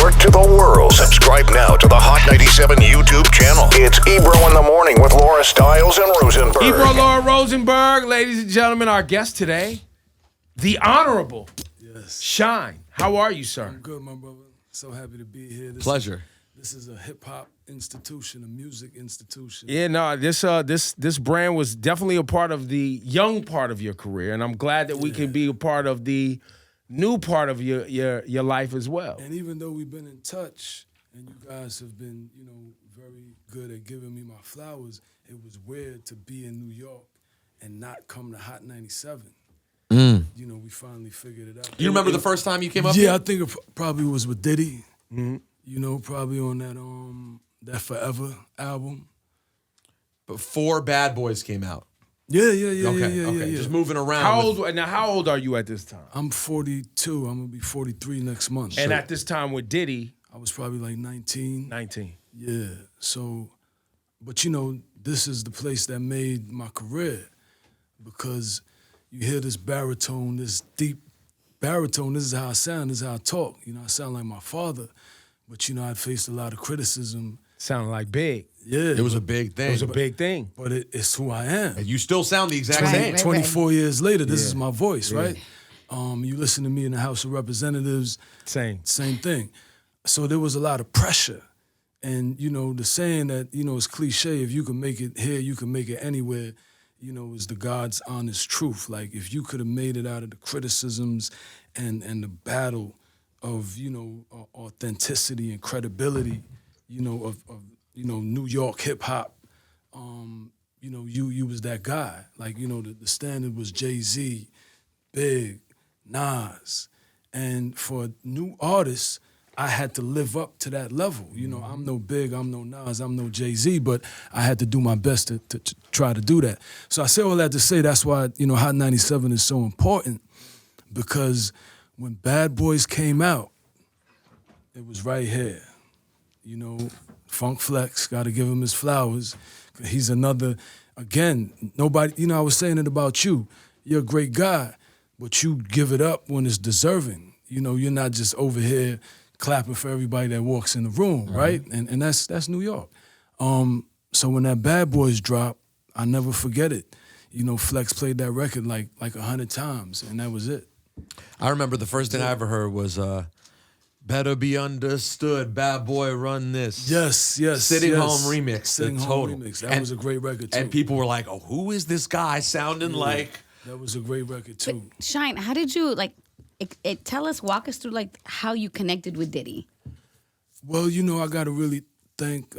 network to the world. Subscribe now to the Hot 97 YouTube channel. It's Ebro in the Morning with Laura Stiles and Rosenberg. Ebro, Laura Rosenberg, ladies and gentlemen, our guest today, the Honorable Shyne. How are you, sir? I'm good, my brother. So happy to be here. Pleasure. This is a hip-hop institution, a music institution. Yeah, no, this brand was definitely a part of the young part of your career, and I'm glad that we can be a part of the new part of your life as well. And even though we've been in touch, and you guys have been, very good at giving me my flowers, it was weird to be in New York and not come to Hot 97. We finally figured it out. You remember the first time you came up Yeah, here? I think it probably was with Diddy. Probably on that Forever album. Before Bad Boys came out. Yeah. Okay. Just moving around. How old are you at this time? I'm 42. I'm gonna be 43 next month. And at this time with Diddy, I was probably like 19. 19. Yeah. So, but this is the place that made my career because you hear this baritone, this deep baritone. This is how I sound. This is how I talk. I sound like my father. But I faced a lot of criticism. Sounding like big. Yeah. It was a big thing. It was a big thing. But it's who I am. And you still sound the exact same. 24 years later, this is my voice, right? You listen to me in the House of Representatives. Same thing. So there was a lot of pressure. And, the saying that, is cliche, if you can make it here, you can make it anywhere, is the God's honest truth. Like, if you could have made it out of the criticisms and the battle of, authenticity and credibility, of New York hip-hop, you was that guy. Like, the standard was Jay-Z, Big, Nas. And for new artists, I had to live up to that level. I'm no Big, I'm no Nas, I'm no Jay-Z, but I had to do my best to try to do that. So I say all that to say that's why, Hot 97 is so important, because when Bad Boys came out, it was right here. Funk Flex, gotta give him his flowers. He's another, again, nobody, I was saying it about you. You're a great guy, but you give it up when it's deserving. You're not just over here clapping for everybody that walks in the room, right? And that's New York. So when that Bad Boys dropped, I never forget it. Flex played that record like 100 times, and that was it. I remember the first thing I ever heard was Better Be Understood, Bad Boy Run This. Yes. Sitting Home Remix. Sitting Home Remix. That was a great record, too. And people were like, oh, who is this guy sounding like? That was a great record, too. But Shyne, how did you, walk us through, how you connected with Diddy? Well, I got to really thank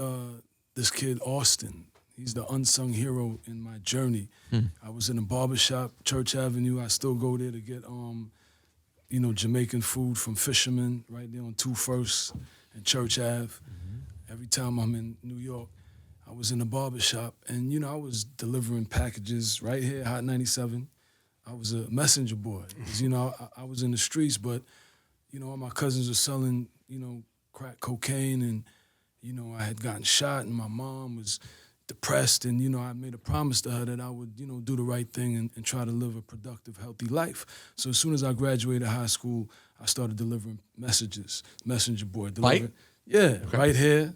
this kid, Austin. He's the unsung hero in my journey. I was in a barbershop, Church Avenue. I still go there to get, Jamaican food from Fisherman right there on 2 First and Church Ave. Every time I'm in New York, I was in a barbershop and, I was delivering packages right here, Hot 97. I was a messenger boy. 'Cause, I was in the streets, but, all my cousins were selling, crack cocaine and, I had gotten shot and my mom was depressed and, I made a promise to her that I would, do the right thing and try to live a productive, healthy life. So as soon as I graduated high school, I started delivering messages, messenger boy. Yeah, right here.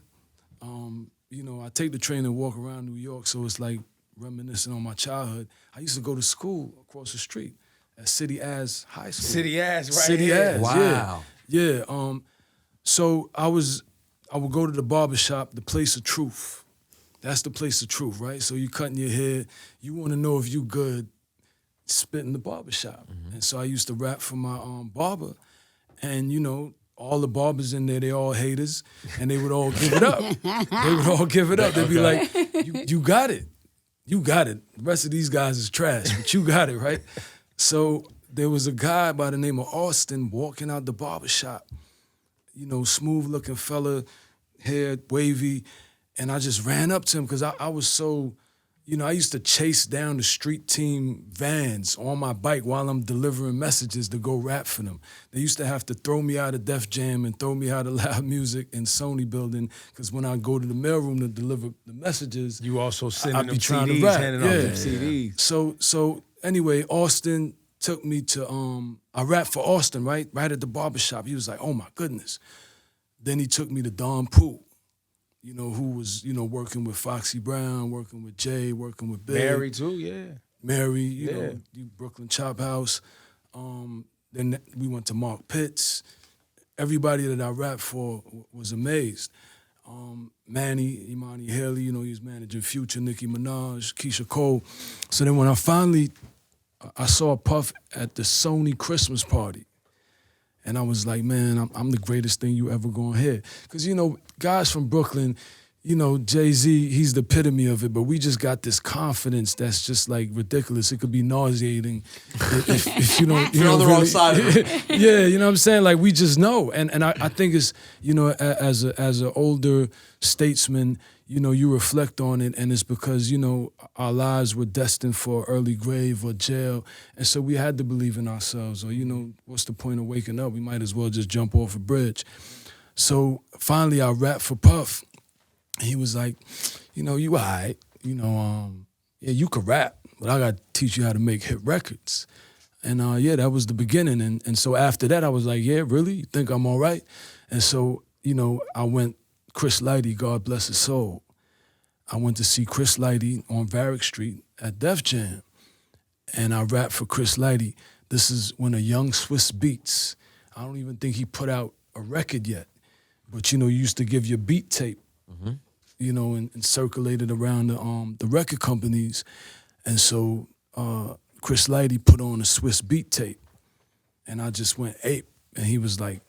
I take the train and walk around New York, so it's like reminiscing on my childhood. I used to go to school across the street at City As High School. City As, right? City here. As, Wow. Yeah. So I would go to the barbershop, the place of truth. That's the place of truth, right? So you cutting your hair, you want to know if you good, spit in the barbershop. And so I used to rap for my barber, and all the barbers in there, they all haters, and they would all give it up. They would all give it up. They'd be like, you got it. You got it. The rest of these guys is trash, but you got it, right? So there was a guy by the name of Austin walking out the barbershop, smooth looking fella, hair wavy, and I just ran up to him because I was so, I used to chase down the street team vans on my bike while I'm delivering messages to go rap for them. They used to have to throw me out of Def Jam and throw me out of Loud Music and Sony Building because when I go to the mailroom to deliver the messages, You also sending I'd them be trying to CDs, rap. handing out them CDs. So anyway, Austin took me to, I rapped for Austin, right at the barbershop. He was like, oh my goodness. Then he took me to Don Pooh, who was, working with Foxy Brown, working with Jay, working with Big. Mary too, yeah. Mary, the Brooklyn Chop House. Then we went to Mark Pitts. Everybody that I rapped for was amazed. Manny, Imani Haley, he was managing Future, Nicki Minaj, Keisha Cole. So then when I saw Puff at the Sony Christmas party. And I was like, man, I'm the greatest thing you ever gonna hear. Because, guys from Brooklyn, Jay-Z, he's the epitome of it, but we just got this confidence that's just like ridiculous. It could be nauseating if you don't, You're on the wrong side of it. Yeah, you know what I'm saying? Like, we just know. And I think it's, as an older statesman, you reflect on it, and it's because, our lives were destined for early grave or jail, and so we had to believe in ourselves, or, what's the point of waking up? We might as well just jump off a bridge. So finally I rapped for Puff. He was like, you all right, yeah, you could rap, but I got to teach you how to make hit records. And that was the beginning. And so after that, I was like, yeah, really? You think I'm all right? And so, I went, Chris Lighty, God bless his soul. I went to see Chris Lighty on Varick Street at Def Jam. And I rapped for Chris Lighty. This is when a young Swiss Beats, I don't even think he put out a record yet. But, you used to give your beat tape. And circulated around the record companies. And so Chris Lighty put on a Swiss beat tape. And I just went ape. And he was like,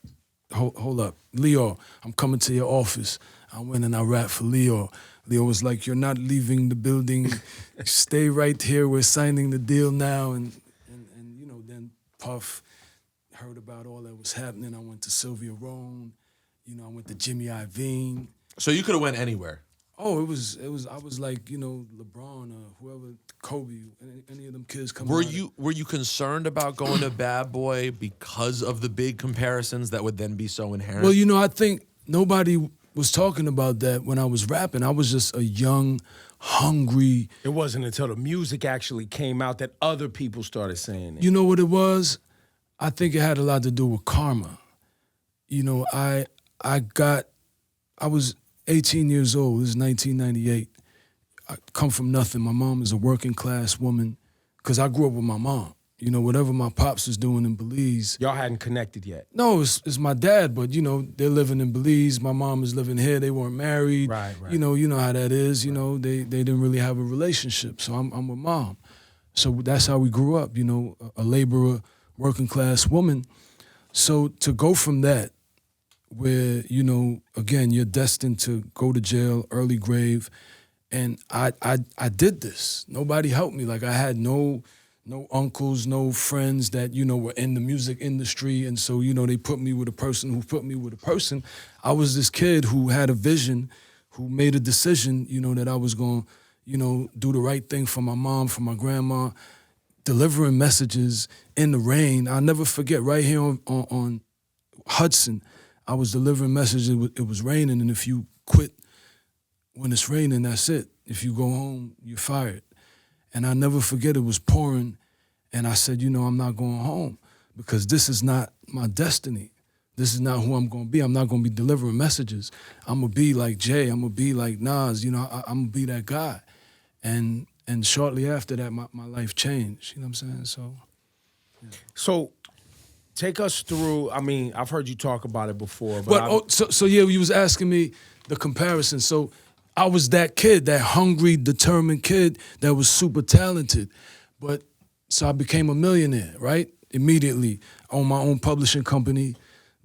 hold up, Leo, I'm coming to your office. I went and I rapped for Leo. Leo was like, you're not leaving the building. Stay right here. We're signing the deal now. And then Puff heard about all that was happening. I went to Sylvia Rhone. I went to Jimmy Iovine. So you could have went anywhere. Oh, it was. I was like, LeBron or whoever, Kobe, any of them kids coming. Were you concerned about going to Bad Boy because of the big comparisons that would then be so inherent? Well, I think nobody was talking about that when I was rapping. I was just a young, hungry. It wasn't until the music actually came out that other people started saying it. You know what it was? I think it had a lot to do with karma. I was 18 years old. This is 1998. I come from nothing. My mom is a working class woman because I grew up with my mom. Whatever my pops was doing in Belize. Y'all hadn't connected yet. No, it's my dad, but, they're living in Belize. My mom is living here. They weren't married. Right. You know how that is. They didn't really have a relationship. So I'm with mom. So that's how we grew up, a laborer, working class woman. So to go from that, where, again, you're destined to go to jail, early grave. And I did this. Nobody helped me. Like, I had no uncles, no friends that, were in the music industry. And so, they put me with a person who put me with a person. I was this kid who had a vision, who made a decision, that I was going to, do the right thing for my mom, for my grandma, delivering messages in the rain. I'll never forget, right here on Hudson, I was delivering messages. It was raining, and if you quit when it's raining, that's it. If you go home, you're fired. And I never forget, it was pouring, and I said, I'm not going home because this is not my destiny. This is not who I'm going to be. I'm not going to be delivering messages. I'm going to be like Jay. I'm going to be like Nas. I'm going to be that guy. And shortly after that, my life changed. You know what I'm saying? So, yeah. So take us through, I've heard you talk about it before. But so yeah, you was asking me the comparison. So I was that kid, that hungry, determined kid that was super talented. So I became a millionaire, right? Immediately. Own my own publishing company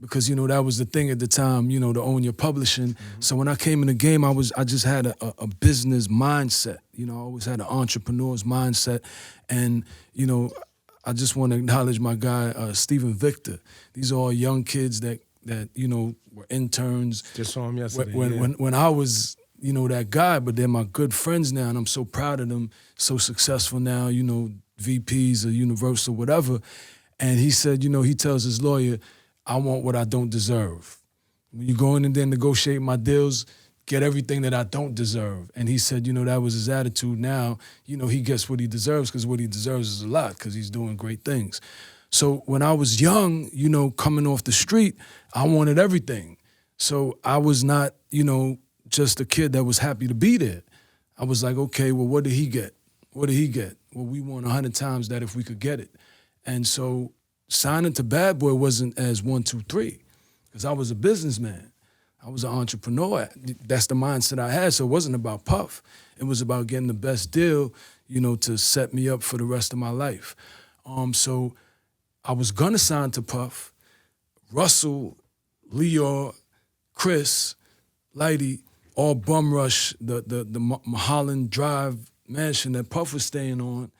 because, that was the thing at the time, to own your publishing. Mm-hmm. So when I came in the game, I just had a business mindset. I always had an entrepreneur's mindset. And, I just want to acknowledge my guy, Stephen Victor. These are all young kids that were interns. Just saw him yesterday. When I was, that guy, but they're my good friends now, and I'm so proud of them, so successful now, VPs or Universal, whatever. And he said, he tells his lawyer, I want what I don't deserve. When you go in and then negotiate my deals, get everything that I don't deserve. And he said, that was his attitude. Now, he gets what he deserves because what he deserves is a lot because he's doing great things. So when I was young, coming off the street, I wanted everything. So I was not, just a kid that was happy to be there. I was like, okay, well, what did he get? What did he get? Well, we won 100 times that if we could get it. And so signing to Bad Boy wasn't as 1, 2, 3, because I was a businessman. I was an entrepreneur. That's the mindset I had. So it wasn't about Puff. It was about getting the best deal, to set me up for the rest of my life. So I was gonna sign to Puff. Russell, Leor, Chris, Lighty, all bum rush the Mulholland Drive mansion that Puff was staying on.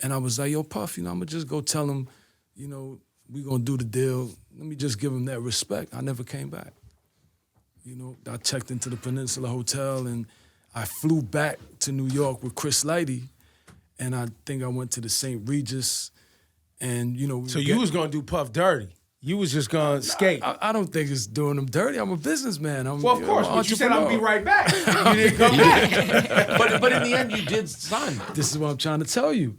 And I was like, yo, Puff, I'm gonna just go tell him, we gonna do the deal. Let me just give him that respect. I never came back. I checked into the Peninsula Hotel and I flew back to New York with Chris Lighty, and I think I went to the St. Regis, and So you was gonna do Puff dirty. You was just gonna skate. I don't think it's doing them dirty. I'm a businessman. Well, of course, but you said I'm gonna be right back. You didn't come back. But in the end, you did sign. This is what I'm trying to tell you.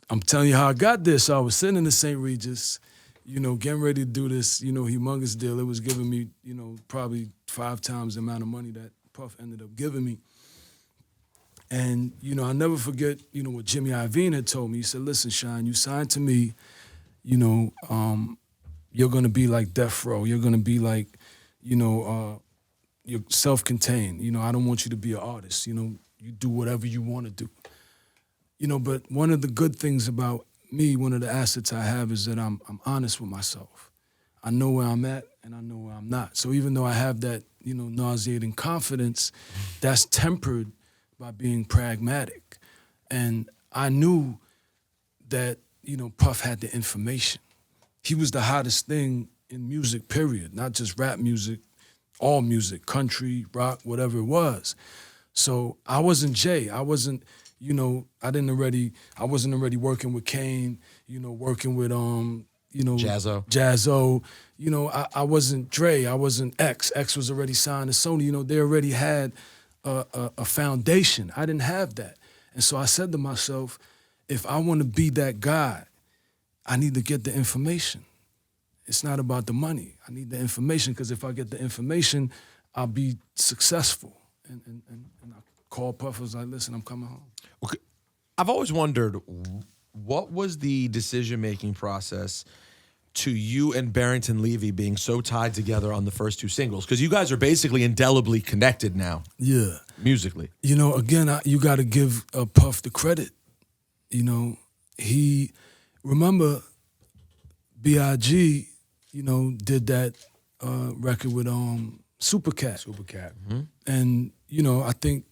I'm telling you how I got this. So I was sitting in the St. Regis, getting ready to do this, humongous deal. It was giving me, probably 5 times the amount of money that Puff ended up giving me. And, I'll never forget, what Jimmy Iovine had told me. He said, listen, Shyne, you signed to me, you're gonna be like Death Row. You're gonna be like, you're self-contained. I don't want you to be an artist. You do whatever you want to do. But one of the good things about me, one of the assets I have is that I'm honest with myself. I know where I'm at and I know where I'm not. So even though I have that, nauseating confidence, that's tempered by being pragmatic. And I knew that, Puff had the information. He was the hottest thing in music, period. Not just rap music, all music, country, rock, whatever it was. So I wasn't Jay. I wasn't, I wasn't already working with Kane, working with, Jazzo. I wasn't Dre. I wasn't X. X was already signed to Sony. They already had a foundation. I didn't have that. And so I said to myself, if I want to be that guy, I need to get the information. It's not about the money. I need the information, because if I get the information, I'll be successful. And I called Puff. I was like, listen, I'm coming home. Okay. I've always wondered, what was the decision-making process to you and Barrington Levy being so tied together on the first 2 singles? Because you guys are basically indelibly connected now. Yeah. Musically. Again, you got to give Puff the credit. He, remember, B.I.G., did that record with Supercat. Mm-hmm. And, I think,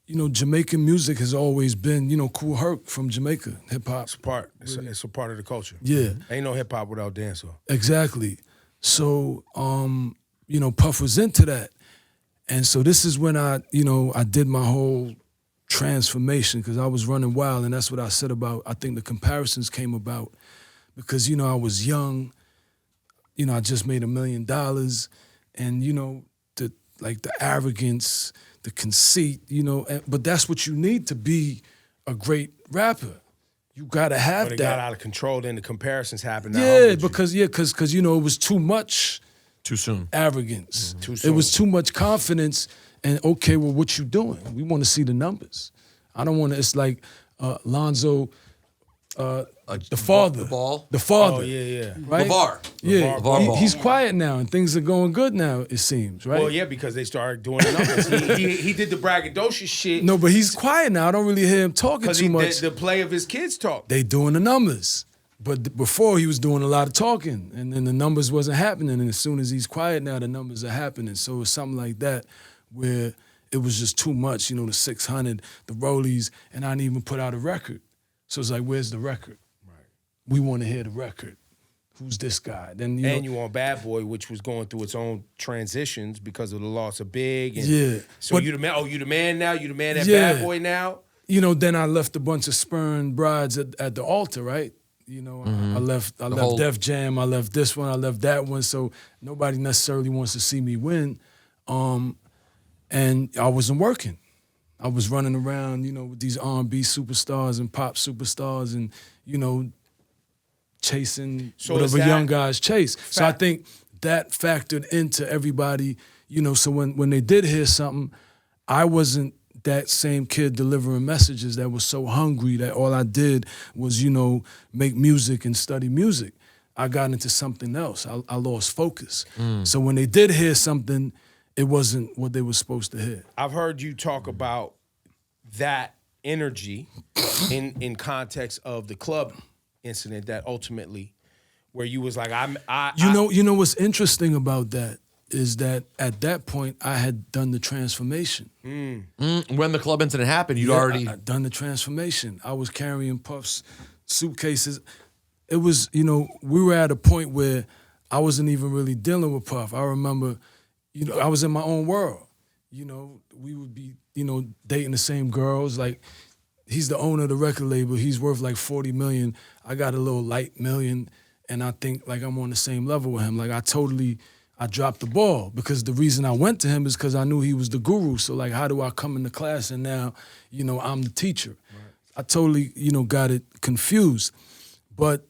Jamaican music has always been, Kool Herc from Jamaica, hip-hop. It's a part of the culture. Yeah. Ain't no hip-hop without dancehall. Exactly. So, Puff was into that. And so this is when I did my whole transformation, because I was running wild, and that's what I said about, I think the comparisons came about because, I was young, I just made $1 million, and, the arrogance, the conceit, but that's what you need to be a great rapper. You gotta have but it that. got out of control, then the comparisons happened. Yeah, because it was too much. Too soon. Arrogance. Mm-hmm. Too soon. It was too much confidence. And okay, well, what you doing? We want to see the numbers. I don't want to. It's like Lonzo, the father, the father. Oh yeah. Right? LeVar. Yeah, LeVar Ball. he's quiet now, and things are going good now. It seems, right? Well, yeah, because they started doing the numbers. he did the braggadocious shit. No, but he's quiet now. I don't really hear him talking too much. The play of his kids talk. They doing the numbers. But before, he was doing a lot of talking, and then the numbers wasn't happening. And as soon as he's quiet now, the numbers are happening. So it's something like that where it was just too much, the 600, the Rollies, and I didn't even put out a record. So it's like, where's the record? Right. We want to hear the record. Who's this guy? Then you on Bad Boy, which was going through its own transitions because of the loss of Big. And yeah. So you the man. Oh, you the man now. You the man at Yeah. Bad Boy now. Then I left a bunch of spurned brides at the altar, right? I left Def Jam, I left this one, I left that one, so nobody necessarily wants to see me win. And I wasn't working. I was running around, with these R&B superstars and pop superstars and, chasing whatever young guys chase. So I think that factored into everybody, so when they did hear something, I wasn't that same kid delivering messages that was so hungry that all I did was, make music and study music. I got into something else. I lost focus. So when they did hear something, it wasn't what they were supposed to hear. I've heard you talk about that energy in context of the club incident that ultimately, where you was like, You know what's interesting about that is that at that point I had done the transformation. When the club incident happened, you'd already I'd done the transformation. I was carrying Puff's suitcases. It was, we were at a point where I wasn't even really dealing with Puff. I remember, I was in my own world. We would be, dating the same girls. Like, he's the owner of the record label. He's worth like $40 million. I got a little light million, and I think like I'm on the same level with him. Like, I dropped the ball because the reason I went to him is because I knew he was the guru. So like, how do I come into class and now, I'm the teacher? Right. I totally, got it confused. But,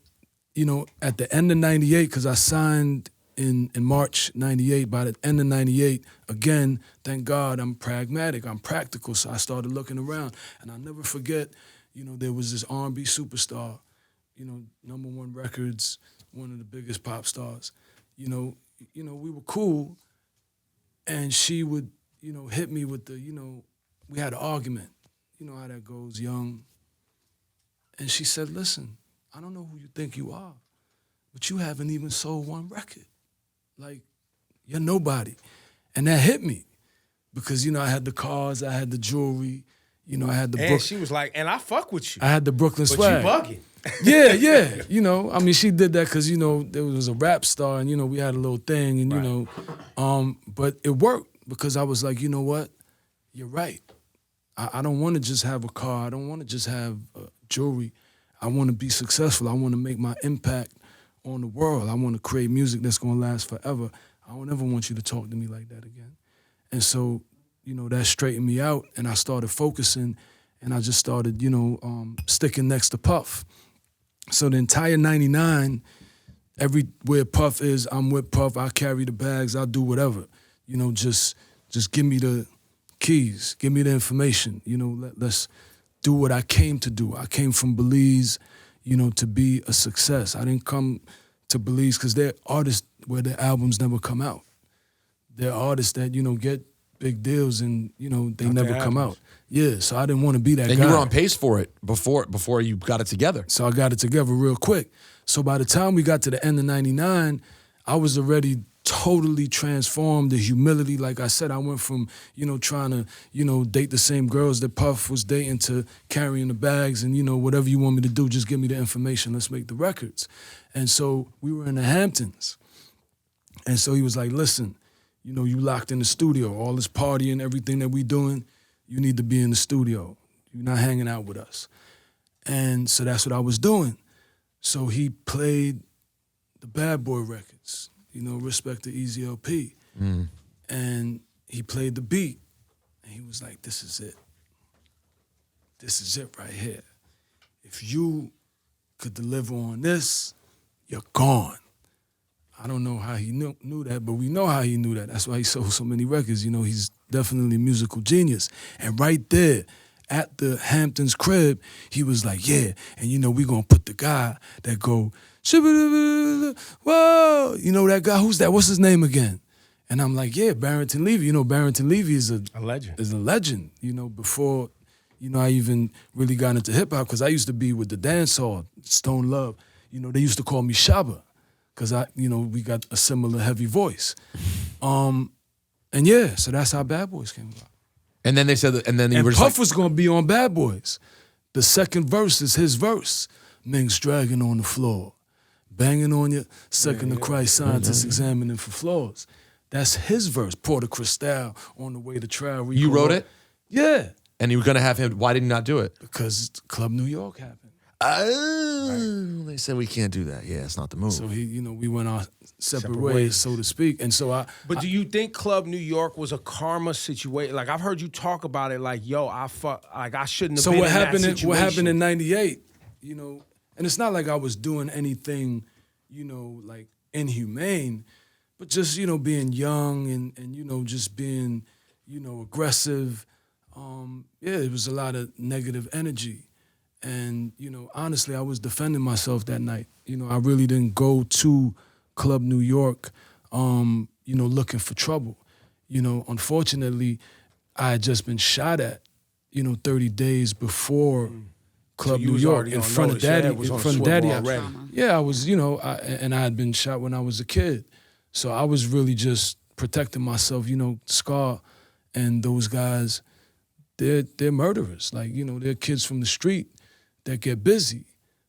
at the end of 98, because I signed in March 98, by the end of 98, again, thank God I'm pragmatic, I'm practical. So I started looking around, and I'll never forget, there was this R&B superstar, #1 records, one of the biggest pop stars. We were cool, and she would, hit me with the, we had an argument. You know how that goes, young. And she said, listen, I don't know who you think you are, but you haven't even sold one record. Like, you're nobody. And that hit me because, I had the cars, I had the jewelry, I had the and she was like, and I fuck with you. I had the Brooklyn but swag. But you bugging. Yeah. She did that because, there was a rap star and, we had a little thing and, right. But it worked because I was like, you know what? You're right. I don't want to just have a car. I don't want to just have jewelry. I want to be successful. I want to make my impact on the world. I want to create music that's going to last forever. I don't ever want you to talk to me like that again. And so, that straightened me out, and I started focusing, and I just started, sticking next to Puff. So the entire 99, everywhere Puff is, I'm with Puff. I carry the bags. I'll do whatever. Just give me the keys. Give me the information. Let's do what I came to do. I came from Belize, to be a success. I didn't come to Belize because they're artists where their albums never come out. They're artists that, get big deals and, they never come out. Yeah, so I didn't want to be that guy. And you were on pace for it before you got it together. So I got it together real quick. So by the time we got to the end of 99, I was already totally transformed. The humility, like I said, I went from, trying to, date the same girls that Puff was dating to carrying the bags and, whatever you want me to do, just give me the information, let's make the records. And so we were in the Hamptons. And so he was like, listen, you locked in the studio, all this partying, everything that we doing, you need to be in the studio. You're not hanging out with us. And so that's what I was doing. So he played the Bad Boy records, respect to Easy LP. And he played the beat. And he was like, this is it. This is it right here. If you could deliver on this, you're gone. I don't know how he knew that, but we know how he knew that. That's why he sold so many records. He's definitely a musical genius. And right there at the Hamptons crib, he was like, yeah, and we gonna put the guy that go, whoa, that guy, who's that? What's his name again? And I'm like, yeah, Barrington Levy. Barrington Levy is a legend. Is a legend, before, I even really got into hip hop, because I used to be with the dance hall, Stone Love. They used to call me Shabba. Because we got a similar heavy voice. And yeah, so that's how Bad Boys came about. And then they said that, and then you were just Puff like, was gonna be on Bad Boys. The second verse is his verse. Minx dragging on the floor, banging on you, second to Christ, scientists examining for flaws. That's his verse. Porter Cristal on the way to trial. You wrote it? Yeah. And you were gonna have him, why did you not do it? Because Club New York happened. Oh, they said we can't do that. Yeah, it's not the move. So we went our separate ways, so to speak. And so But do you think Club New York was a karma situation? Like, I've heard you talk about it like, yo, I shouldn't have been in that situation. So what happened in 98, and it's not like I was doing anything, like inhumane, but just, being young and just being, aggressive. Yeah, it was a lot of negative energy. And, honestly, I was defending myself that night. I really didn't go to Club New York, looking for trouble. Unfortunately, I had just been shot at, 30 days before Club you New was York already in on front of notice. Yeah, Daddy. it was In on front of swivel Daddy. already. Yeah, I was, and I had been shot when I was a kid. So I was really just protecting myself. Scar and those guys, they're murderers. Like, they're kids from the street that get busy.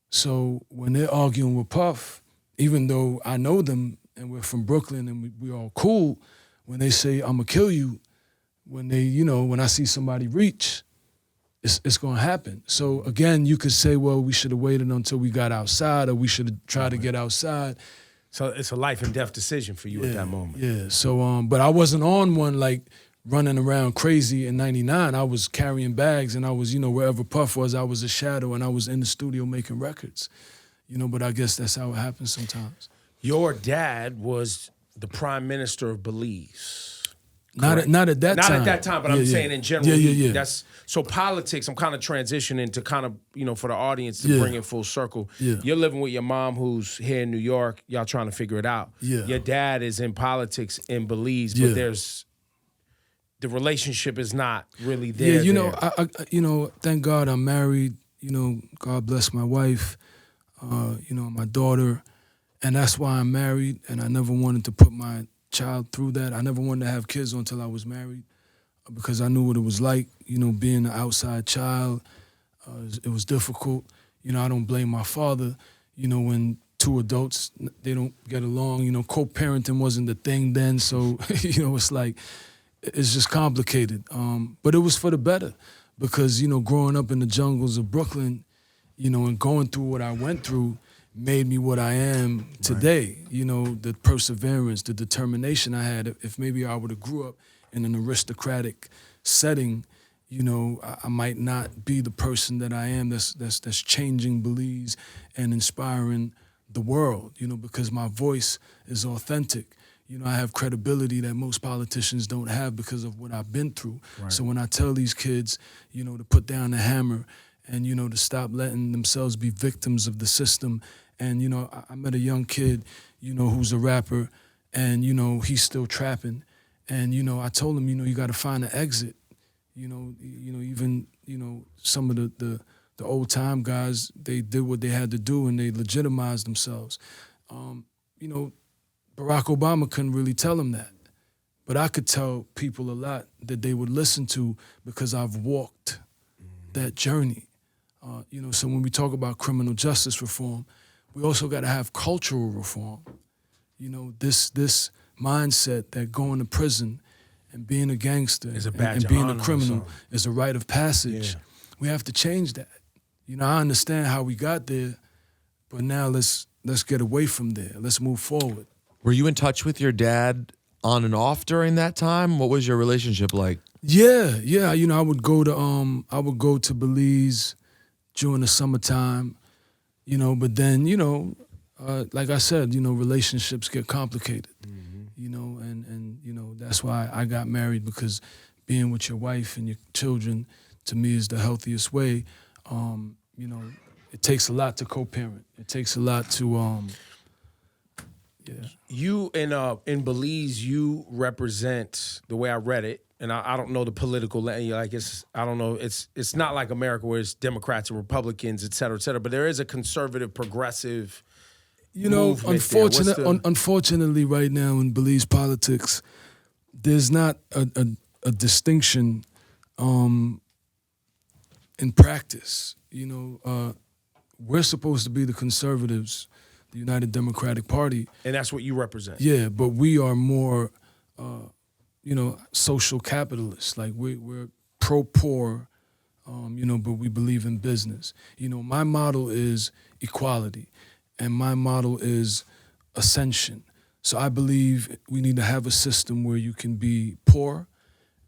So when they're arguing with Puff, even though I know them and we're from Brooklyn and we all cool, when they say, I'm gonna kill you, when I see somebody reach, it's gonna happen. So again, you could say, well, we should have waited until we got outside, or we should have tried to get outside. So it's a life and death decision for you at that moment. Yeah. So but I wasn't on one like running around crazy in '99. I was carrying bags and I was, wherever Puff was, I was a shadow and I was in the studio making records. But I guess that's how it happens sometimes. Your dad was the prime minister of Belize. Not at that time. Not at that time, but I'm saying in general. Yeah. That's so politics. I'm kind of transitioning to kind of for the audience to bring it full circle. Yeah. You're living with your mom who's here in New York. Y'all trying to figure it out. Yeah. Your dad is in politics in Belize, but the relationship is not really there. Yeah, I thank God I'm married. God bless my wife. My daughter, and that's why I'm married. And I never wanted to put my child through that. I never wanted to have kids until I was married, because I knew what it was like, being an outside child. It was difficult. I don't blame my father. When two adults, they don't get along. Co-parenting wasn't the thing then, so it's like it's just complicated. But it was for the better, because growing up in the jungles of Brooklyn, and going through what I went through made me what I am today. The perseverance, the determination I had. If maybe I would have grew up in an aristocratic setting, I might not be the person that I am that's changing Belize and inspiring the world, because my voice is authentic. I have credibility that most politicians don't have because of what I've been through. Right. So when I tell these kids, to put down the hammer and, to stop letting themselves be victims of the system. And, I met a young kid, who's a rapper, and, he's still trapping. And, I told him, you got to find an exit. Even some of the old time guys, they did what they had to do and they legitimized themselves. Barack Obama couldn't really tell him that. But I could tell people a lot that they would listen to, because I've walked that journey. So when we talk about criminal justice reform, we also got to have cultural reform. This mindset that going to prison and being a gangster and being a criminal is a rite of passage. Yeah. We have to change that. I understand how we got there, but now let's get away from there. Let's move forward. Were you in touch with your dad on and off during that time? What was your relationship like? Yeah. I would go to Belize during the summertime, but then, like I said, relationships get complicated, and that's why I got married, because being with your wife and your children, to me, is the healthiest way. It takes a lot to co-parent. It takes a lot to, You in Belize, you represent, the way I read it, and I don't know the political, like I don't know, it's not like America where it's Democrats and Republicans, et cetera, but there is a conservative, progressive unfortunately, right now in Belize politics, there's not a distinction in practice. We're supposed to be the conservatives, the United Democratic Party. And that's what you represent. Yeah, but we are more, social capitalists. Like we're pro-poor, but we believe in business. My model is equality, and my model is ascension. So I believe we need to have a system where you can be poor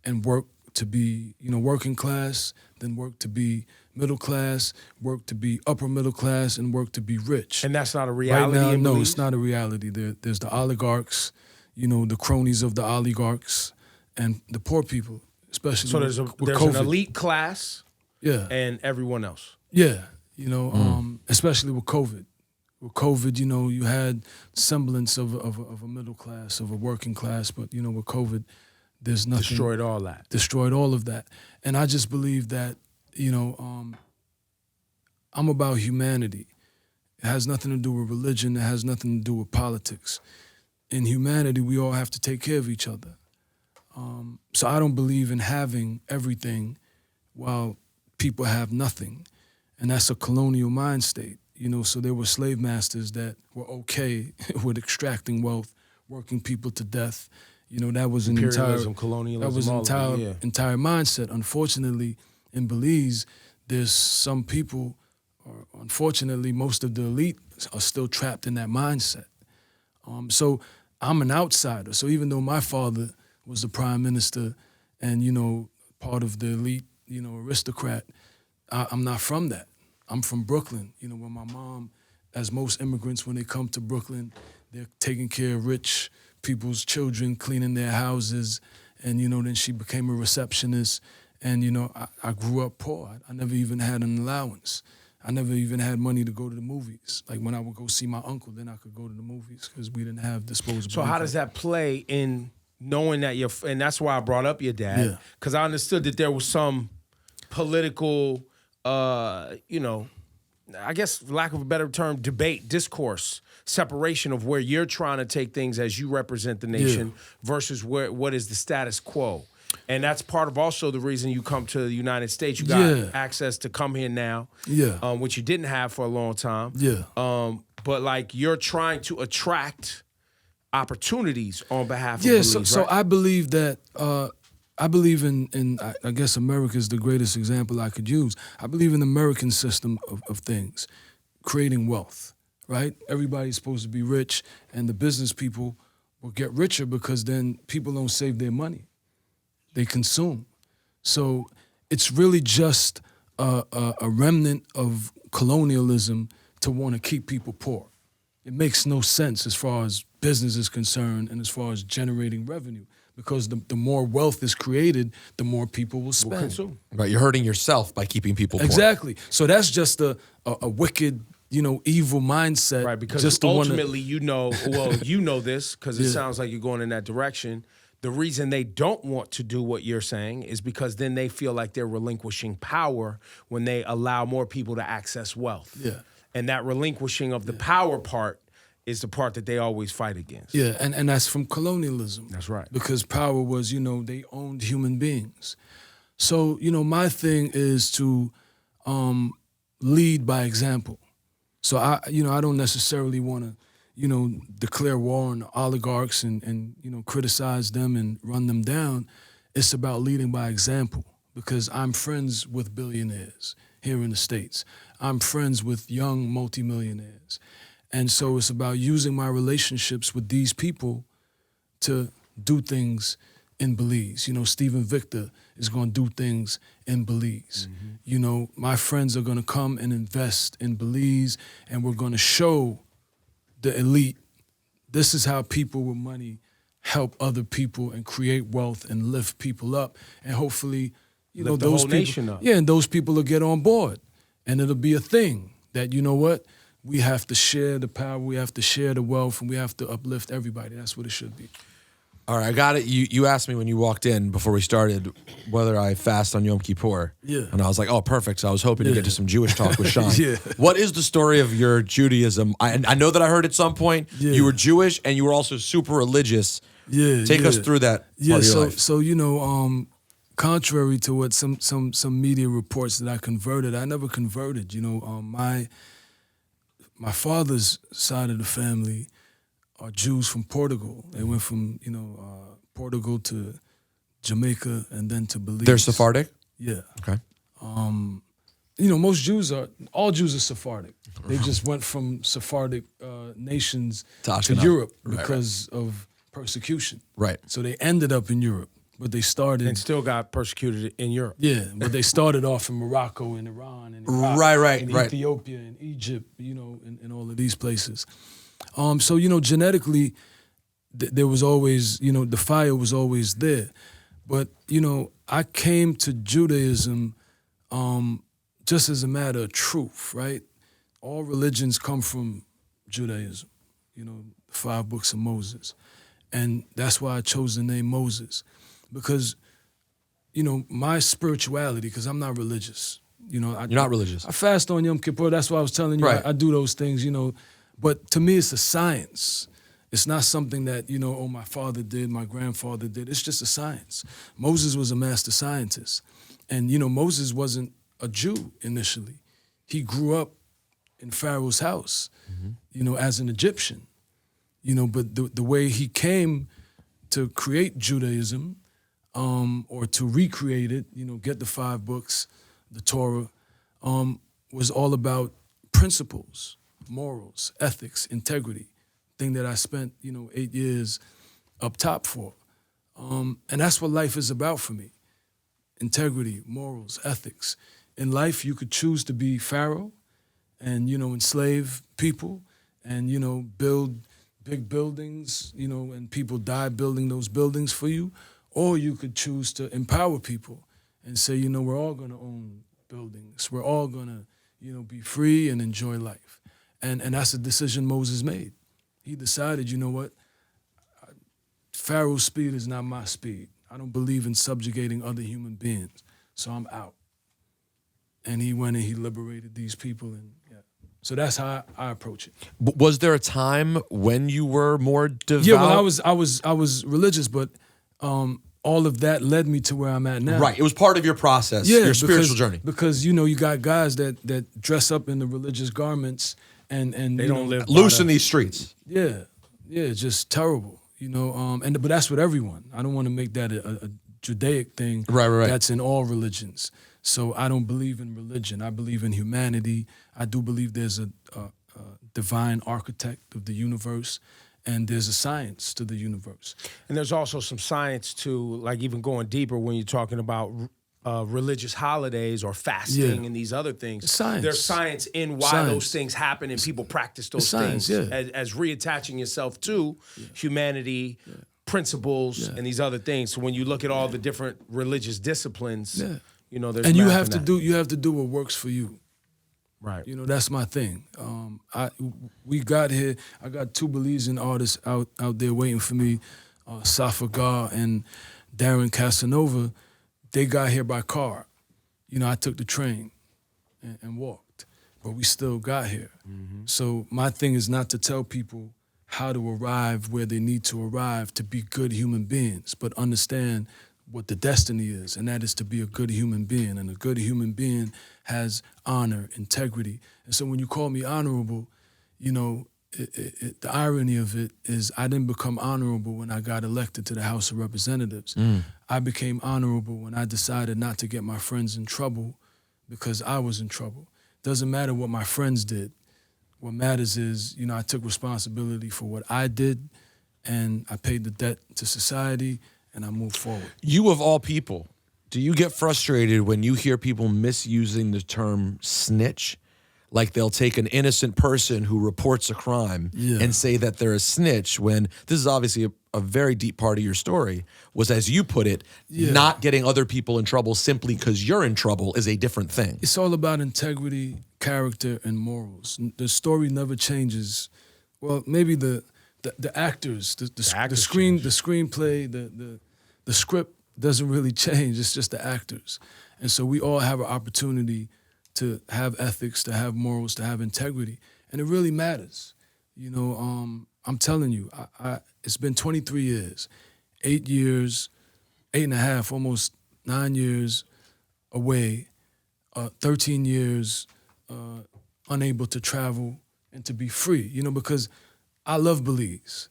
and work to be, working class, then work to be middle class, work to be upper middle class, and work to be rich. And that's not a reality right now, in no, Belize? It's not a reality. There's the oligarchs, the cronies of the oligarchs and the poor people, especially So there's with an COVID. elite class Yeah. and everyone else. Yeah, especially with COVID. With COVID, you had semblance of a middle class, of a working class, but with COVID, there's nothing. Destroyed all that. Destroyed all of that, and I just believe that I'm about humanity. It has nothing to do with religion. It has nothing to do with politics. In humanity, we all have to take care of each other. So I don't believe in having everything while people have nothing. And that's a colonial mind state. So there were slave masters that were okay with extracting wealth, working people to death. That was an Imperialism, colonialism, entire mindset. Unfortunately, in Belize, there's some people, or unfortunately, most of the elite are still trapped in that mindset. So I'm an outsider. So even though my father was the prime minister and, part of the elite, aristocrat, I'm not from that. I'm from Brooklyn. When my mom, as most immigrants, when they come to Brooklyn, they're taking care of rich people's children, cleaning their houses, and, then she became a receptionist. And, I grew up poor. I never even had an allowance. I never even had money to go to the movies. Like when I would go see my uncle, then I could go to the movies because we didn't have disposable So how does that play in knowing that and that's why I brought up your dad, because I understood that there was some political, I guess, for lack of a better term, debate, discourse, separation of where you're trying to take things as you represent the nation versus what is the status quo. And that's part of also the reason you come to the United States. You got access to come here now, which you didn't have for a long time. But like you're trying to attract opportunities on behalf of Belize, so right? I believe that I believe in I guess America is the greatest example I could use. I believe in the American system of things, creating wealth, right? Everybody's supposed to be rich, and the business people will get richer because then people don't save their money. They consume. So it's really just a remnant of colonialism to want to keep people poor. It makes no sense as far as business is concerned and as far as generating revenue, because the more wealth is created, the more people will spend. Consume. Right, you're hurting yourself by keeping people poor. Exactly. So that's just a wicked, evil mindset. Right, because just ultimately you know this, because it sounds like you're going in that direction. The reason they don't want to do what you're saying is because then they feel like they're relinquishing power when they allow more people to access wealth. Yeah. And that relinquishing of the power part is the part that they always fight against. Yeah, and that's from colonialism. That's right. Because power was, they owned human beings. So, my thing is to lead by example. So I don't necessarily want to, declare war on oligarchs and criticize them and run them down. It's about leading by example, because I'm friends with billionaires here in the States. I'm friends with young multimillionaires. And so it's about using my relationships with these people to do things in Belize. Stephen Victor is going to do things in Belize. Mm-hmm. My friends are going to come and invest in Belize, and we're going to show the elite, this is how people with money help other people and create wealth and lift people up. And hopefully, lift the those whole people, nation up. Yeah, and those people will get on board. And it'll be a thing that, we have to share the power, we have to share the wealth, and we have to uplift everybody. That's what it should be. All right, I got it. You asked me when you walked in before we started whether I fast on Yom Kippur. Yeah. And I was like, oh, perfect. So I was hoping to get to some Jewish talk with Shyne. Yeah. What is the story of your Judaism? I know that I heard at some point you were Jewish and you were also super religious. Yeah. Take us through that part of your life. So contrary to what some media reports that I converted, I never converted. My father's side of the family are Jews from Portugal. They went from, Portugal to Jamaica and then to Belize. They're Sephardic? Yeah. Okay. All Jews are Sephardic. They just went from Sephardic nations to Europe because of persecution. Right. So they ended up in Europe, but they started... And still got persecuted in Europe. Yeah, but they started off in Morocco and Iran and Iraq, and Ethiopia and Egypt, and all of these places. So, genetically, there was always, the fire was always there. But, I came to Judaism just as a matter of truth, right? All religions come from Judaism, the 5 books of Moses. And that's why I chose the name Moses. Because, my spirituality, because I'm not religious. You're not religious. I fast on Yom Kippur. That's why I was telling you. Right. I do those things, But to me, it's a science. It's not something that, my father did, my grandfather did. It's just a science. Moses was a master scientist. And, Moses wasn't a Jew initially. He grew up in Pharaoh's house, as an Egyptian. But the way he came to create Judaism, or to recreate it, get the 5 books, the Torah, was all about principles, morals, ethics, integrity, thing that I spent, 8 years up top for. And that's what life is about for me. Integrity, morals, ethics. In life, you could choose to be Pharaoh and, enslave people and, build big buildings, and people die building those buildings for you. Or you could choose to empower people and say, we're all going to own buildings. We're all going to, be free and enjoy life. And that's a decision Moses made. He decided, what? Pharaoh's speed is not my speed. I don't believe in subjugating other human beings. So I'm out. And he went and he liberated these people. And yeah. So that's how I approach it. Was there a time when you were more devout? Yeah, well, I was religious, but all of that led me to where I'm at now. Right. It was part of your process, your spiritual journey. Because, you got guys that dress up in the religious garments and They don't live loose in these streets. Yeah, just terrible. But that's with everyone. I don't want to make that a Judaic thing. Right. That's in all religions. So I don't believe in religion. I believe in humanity. I do believe there's a divine architect of the universe, and there's a science to the universe. And there's also some science to, like, even going deeper when you're talking about religious holidays or fasting and these other things. Science. There's science in why those things happen and people practice those science, things yeah. as reattaching yourself to humanity, principles, and these other things. So when you look at all the different religious disciplines, there's and you math have in to that. do what works for you. Right. That's my thing. We got here. I got 2 Belizean artists out there waiting for me, Safa Gar and Darren Casanova. They got here by car. I took the train and walked, but we still got here. Mm-hmm. So my thing is not to tell people how to arrive where they need to arrive to be good human beings, but understand what the destiny is, and that is to be a good human being. And a good human being has honor, integrity. And so when you call me honorable, the irony of it is I didn't become honorable when I got elected to the House of Representatives. I became honorable when I decided not to get my friends in trouble because I was in trouble. Doesn't matter what my friends did. What matters is, I took responsibility for what I did, and I paid the debt to society, and I moved forward. You of all people, do you get frustrated when you hear people misusing the term snitch? Like they'll take an innocent person who reports a crime and say that they're a snitch, when this is obviously a very deep part of your story, was, as you put it, not getting other people in trouble simply because you're in trouble is a different thing. It's all about integrity, character, and morals. The story never changes. Well, maybe the actors, the screenplay, the script doesn't really change. It's just the actors. And so we all have an opportunity to have ethics, to have morals, to have integrity. And it really matters. I'm telling you, it's been 23 years, 8 years, 8.5, almost 9 years away, 13 years unable to travel and to be free, because I love Belize.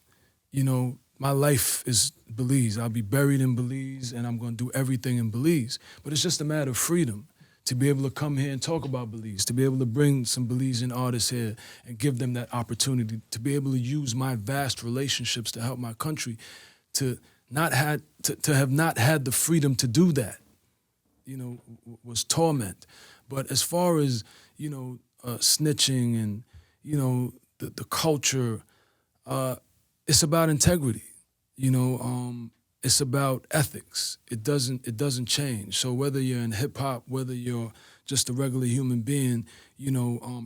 My life is Belize. I'll be buried in Belize, and I'm going to do everything in Belize. But it's just a matter of freedom to be able to come here and talk about Belize, to be able to bring some Belizean artists here and give them that opportunity, to be able to use my vast relationships to help my country, to have not had the freedom to do that, was torment. But as far as, snitching and, the culture, it's about integrity. it's about ethics. It doesn't change. So whether you're in hip hop, whether you're just a regular human being,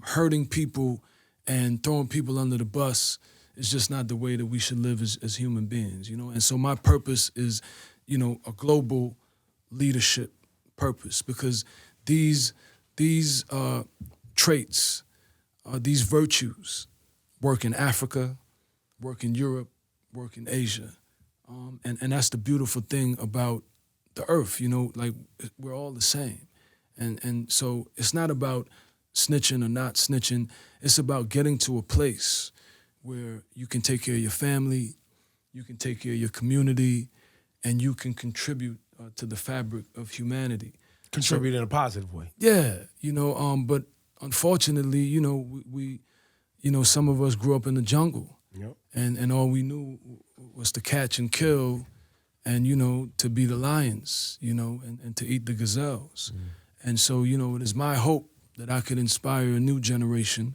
hurting people and throwing people under the bus is just not the way that we should live as human beings. And so my purpose is, a global leadership purpose, because these traits, these virtues, work in Africa, work in Europe, work in Asia. And that's the beautiful thing about the earth, like we're all the same. And so it's not about snitching or not snitching. It's about getting to a place where you can take care of your family, you can take care of your community, and you can contribute to the fabric of humanity. Contribute in a positive way. Yeah, but unfortunately, we some of us grew up in the jungle. Yep. And all we knew was to catch and kill and, to be the lions, and to eat the gazelles. Mm. And so, it is my hope that I could inspire a new generation,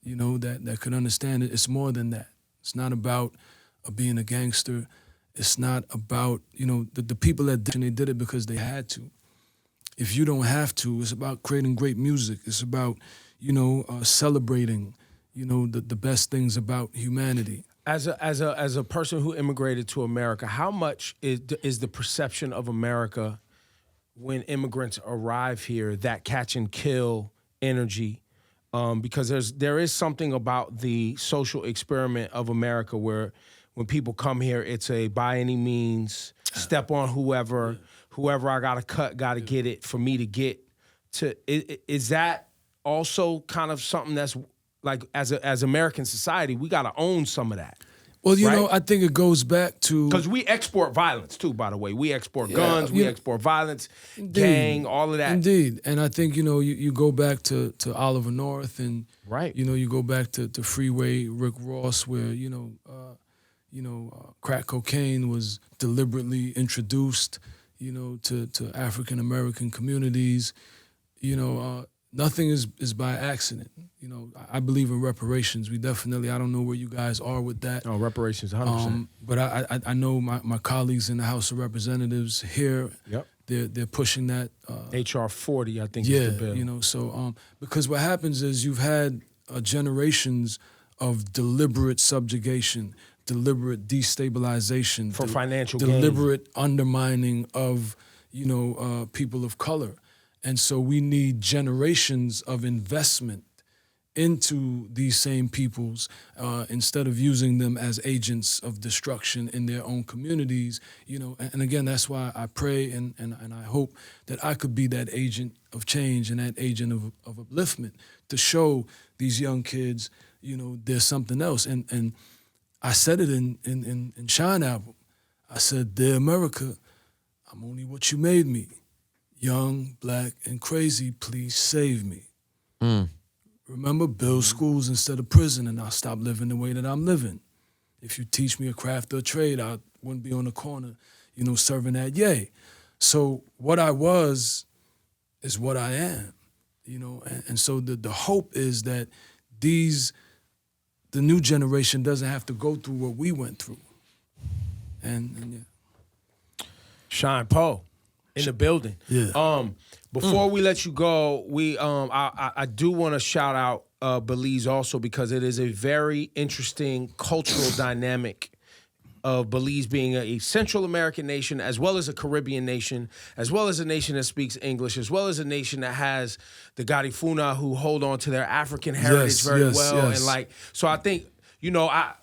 that could understand it. It's more than that. It's not about being a gangster. It's not about, the people that did it, they did it because they had to. If you don't have to, it's about creating great music. It's about, celebrating, the best things about humanity. As a person who immigrated to America, how much is the perception of America when immigrants arrive here, that catch and kill energy? Because there is something about the social experiment of America where when people come here, it's a by any means, step on whoever I gotta cut, gotta get it for me to get to. Is that also kind of something that's like as American society, we gotta own some of that? Well, right? I think it goes back to... Because we export violence, too, by the way. We export guns, we export violence, gang, all of that. Indeed. And I think, you go back to Oliver North and, right. You go back to Freeway Rick Ross where, crack cocaine was deliberately introduced, to African-American communities. Nothing is by accident. I believe in reparations. We definitely, I don't know where you guys are with that. Oh, reparations, 100%. But I know my colleagues in the House of Representatives here, yep. they're pushing that. H.R. 40, I think is the bill. So because what happens is you've had generations of deliberate subjugation, deliberate destabilization. For financial gain. Deliberate undermining of, people of color. And so we need generations of investment into these same peoples instead of using them as agents of destruction in their own communities. And again, that's why I pray and I hope that I could be that agent of change and that agent of upliftment to show these young kids, there's something else. And I said it in Shyne album. I said, "Dear America, I'm only what you made me. Young, black, and crazy, please save me." Remember, build schools instead of prison, and I'll stop living the way that I'm living. If you teach me a craft or a trade, I wouldn't be on the corner, serving that yay. So what I was is what I am, and so the hope is that the new generation doesn't have to go through what we went through. And yeah. Shyne Poe. In the building. Yeah. Before we let you go, I do want to shout out Belize also because it is a very interesting cultural dynamic of Belize being a Central American nation as well as a Caribbean nation, as well as a nation that speaks English, as well as a nation that has the Garifuna who hold on to their African heritage very well. Yes. And so I think,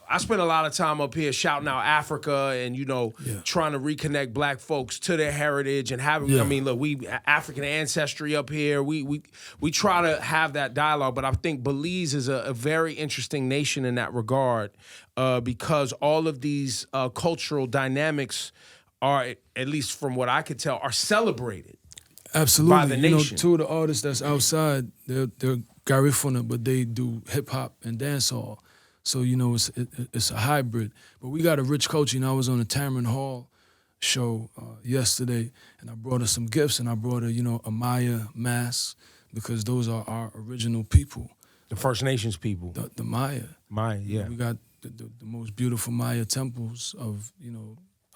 I spend a lot of time up here shouting out Africa and, trying to reconnect black folks to their heritage and having, look, we African ancestry up here. We try to have that dialogue, but I think Belize is a very interesting nation in that regard because all of these cultural dynamics are, at least from what I could tell, are celebrated. Absolutely. By the nation. Two of the artists that's outside, they're Garifuna, but they do hip hop and dancehall. So, it's a hybrid. But we got a rich culture. I was on the Tamron Hall show yesterday, and I brought her some gifts, and I brought her, a Maya mask, because those are our original people. The First Nations people. The Maya. Maya, yeah. We got the most beautiful Maya temples of,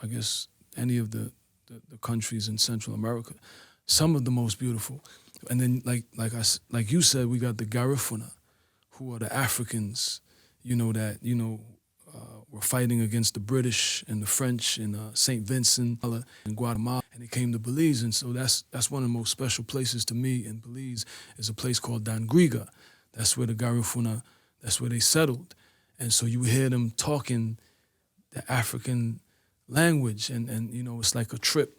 I guess any of the countries in Central America. Some of the most beautiful. And then like you said, we got the Garifuna, who are the Africans, were fighting against the British and the French in St. Vincent and Guatemala, and they came to Belize. And so that's one of the most special places to me in Belize is a place called Dangriga. That's where the Garifuna, that's where they settled. And so you hear them talking the African language, and it's like a trip,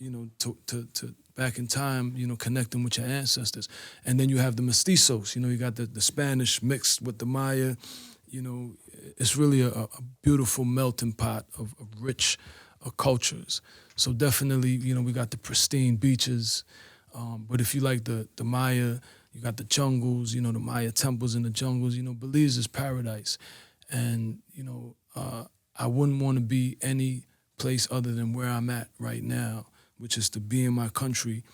to back in time, connecting with your ancestors. And then you have the mestizos, you got the Spanish mixed with the Maya, it's really a beautiful melting pot of rich cultures. So definitely, we got the pristine beaches, but if you like the Maya, you got the jungles, the Maya temples in the jungles, Belize is paradise. And, I wouldn't want to be any place other than where I'm at right now, which is to be in my country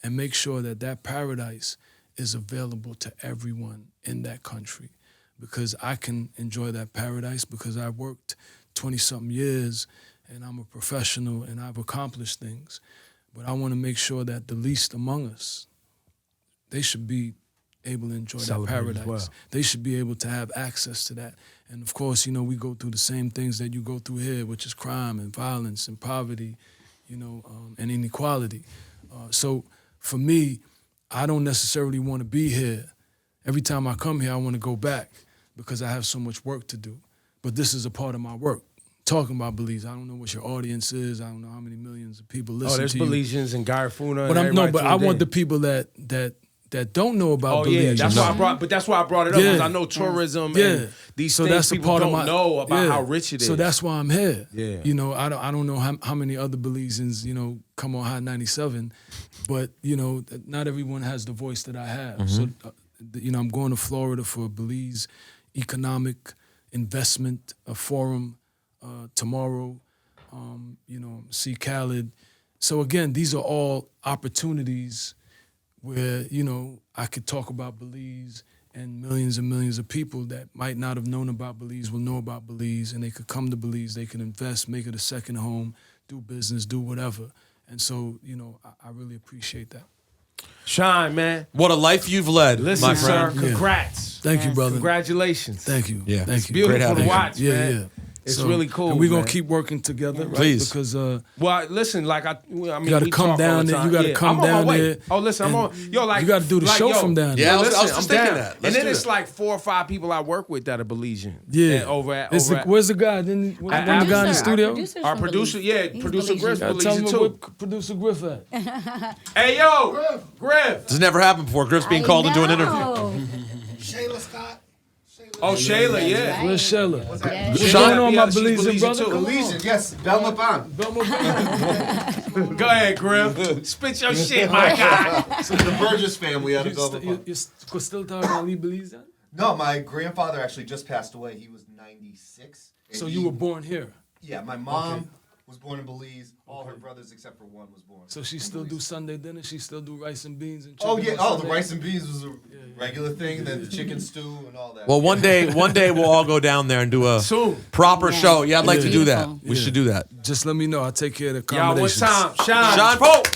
and make sure that paradise is available to everyone in that country. Because I can enjoy that paradise because I worked 20-something years and I'm a professional and I've accomplished things. But I want to make sure that the least among us, they should be able to enjoy that paradise. Well. They should be able to have access to that. And of course, we go through the same things that you go through here, which is crime and violence and poverty, and inequality. So for me, I don't necessarily want to be here. Every time I come here, I want to go back because I have so much work to do. But this is a part of my work. Talking about Belize, I don't know what your audience is. I don't know how many millions of people listen to you. Oh, there's Belizeans and Garifuna. But I want the people that don't know about Belize. That's why I brought. But that's why I brought it up because I know tourism and these things that's people don't know about how rich it is. So that's why I'm here. Yeah. I don't know how many other Belizeans come on Hot 97, but not everyone has the voice that I have. Mm-hmm. So I'm going to Florida for Belize Economic Investment Forum tomorrow. See Khaled. So again, these are all opportunities where, I could talk about Belize and millions of people that might not have known about Belize will know about Belize, and they could come to Belize, they could invest, make it a second home, do business, do whatever. And so, I really appreciate that. Shyne, man. What a life you've led, Listen, my friend. sir, congrats. Thank you, brother. Congratulations. Thank you. Yeah. Thank It's you. beautiful to watch, man. Yeah. It's really cool. And we're going man. to keep working together, right? Please. Because well, listen, like I mean, you got to come down there. You got to come down there. Oh, listen, I'm on. Yo, like you got to do the show from down there. Yeah, listen, I was just I'm thinking down. that. And then it's like 4 or 5 people I work with that are Belizean. Yeah. And where's the guy? Where's the guy in the studio? Our producer, producer Griff, Tell Belizean me too. where producer Griff at. Hey, yo, Griff. This has never happened before. Griff's being called into an interview. Shayla Scott. Oh, Shayla, yeah. Where's Shayla? What's Yeah. What's Shayla, going on, yeah, my she's Belizean brother? too. Belizean, yes. Belma Bond. Go ahead, Griff. Spit your shit, my guy. The Burgess family out of Belma Bond. You're still talking about Lee Belizean? No, my grandfather actually just passed away. He was 96. So you were born here? Yeah, my mom was born in Belize. All her brothers except for one was born. So she still do Sunday dinner? She still do rice and beans and Oh chicken? yeah, on the Sunday? rice and beans was a regular thing. Then the chicken stew and all that. Well, one day we'll all go down there and do a Soon. proper show. Yeah, I'd like to do that. Beautiful. We should do that. Just let me know. I'll take care of the Y'all, what accommodations. time? Shyne. Shyne Pope.